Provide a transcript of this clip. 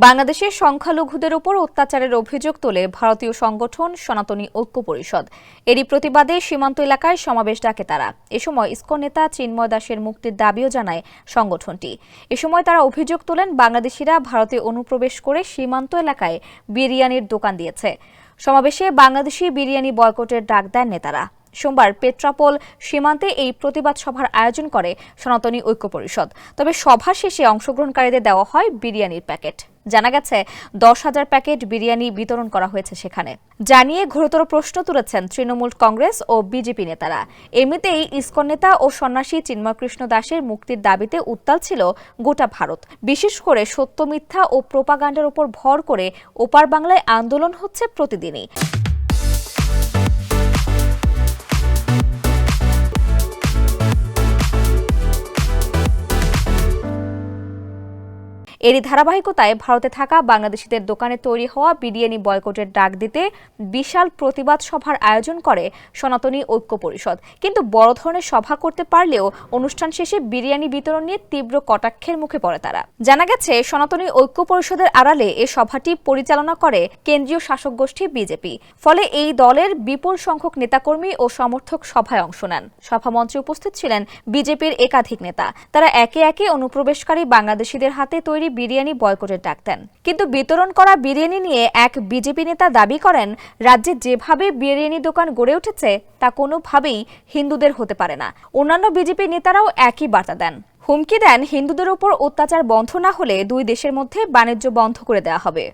বাংলাদেশের সংখ্যালঘুদের উপর অত্যাচারের অভিযোগ তোলে ভারতীয় সংগঠন সনাতনী ঐক্য পরিষদ। এরই প্রতিবাদে সীমান্ত এলাকায় সমাবেশ ডাকে তারা। এ সময় ইসকন নেতা চিন্ময় দাসের মুক্তির দাবিও জানায় সংগঠনটি। এ সময় তারা অভিযোগ তোলেন, বাংলাদেশিরা ভারতে অনুপ্রবেশ করে সীমান্ত এলাকায় বিরিয়ানির দোকান দিয়েছে। সমাবেশে বাংলাদেশি বিরিয়ানি বয়কটের ডাক দেন নেতারা। সোমবার পেট্রাপোল সীমান্তে এই প্রতিবাদ সভার আয়োজন করে সনাতনী ঐক্য পরিষদ। তবে সভা শেষে অংশগ্রহণকারীদের দেওয়া হয় বিরিয়ানির প্যাকেট। জানা গেছে 10,000 প্যাকেট বিরিয়ানি বিতরণ করা হয়েছে সেখানে। জানিয়ে গুরুতর প্রশ্ন তুলেছেন তৃণমূল কংগ্রেস ও বিজেপি নেতারা। এমনিতেই ইসকন নেতা ও সন্ন্যাসী চিন্ময় কৃষ্ণ দাসের মুক্তির দাবিতে উত্তাল ছিল গোটা ভারত। বিশেষ করে সত্য মিথ্যা ও প্রোপাগান্ডার উপর ভর করে ওপার বাংলায় আন্দোলন হচ্ছে প্রতিদিনই। এরই ধারাবাহিকতায় ভারতে থাকা বাংলাদেশিদের দোকানে তৈরি হওয়া বিরিয়ানি বয়কটের ডাক দিতে বিশাল প্রতিবাদ সভার আয়োজন করে সনাতনী ঐক্য পরিষদ। কিন্তু বড় ধরনের সভা করতে পারলেও অনুষ্ঠান শেষে বিরিয়ানি বিতরণ নিয়ে তীব্র কটাক্ষের মুখে পড়ে তারা। জানা গেছে, সনাতনী ঐক্য পরিষদের আড়ালে এ সভাটি পরিচালনা করে কেন্দ্রীয় শাসক গোষ্ঠী বিজেপি। ফলে এই দলের বিপুল সংখ্যক নেতাকর্মী ও সমর্থক সভায় অংশ নেন। সভামঞ্চে উপস্থিত ছিলেন বিজেপির একাধিক নেতা। তারা একে একে অনুপ্রবেশকারী বাংলাদেশিদের হাতে তৈরি বিরিয়ানি বয়কটের ডাক দেন। কিন্তু বিতরণ করা বিরিয়ানি নিয়ে এক বিজেপি নেতা দাবি করেন, রাজ্যে যেভাবে বিরিয়ানি দোকান গড়ে উঠেছে তা কোনোভাবেই হিন্দুদের হতে পারে না। অন্যান্য বিজেপি নেতারাও একই বার্তা দেন। হুমকি দেন, হিন্দুদের উপর অত্যাচার বন্ধ না হলে দুই দেশের মধ্যে বাণিজ্য বন্ধ করে দেওয়া হবে।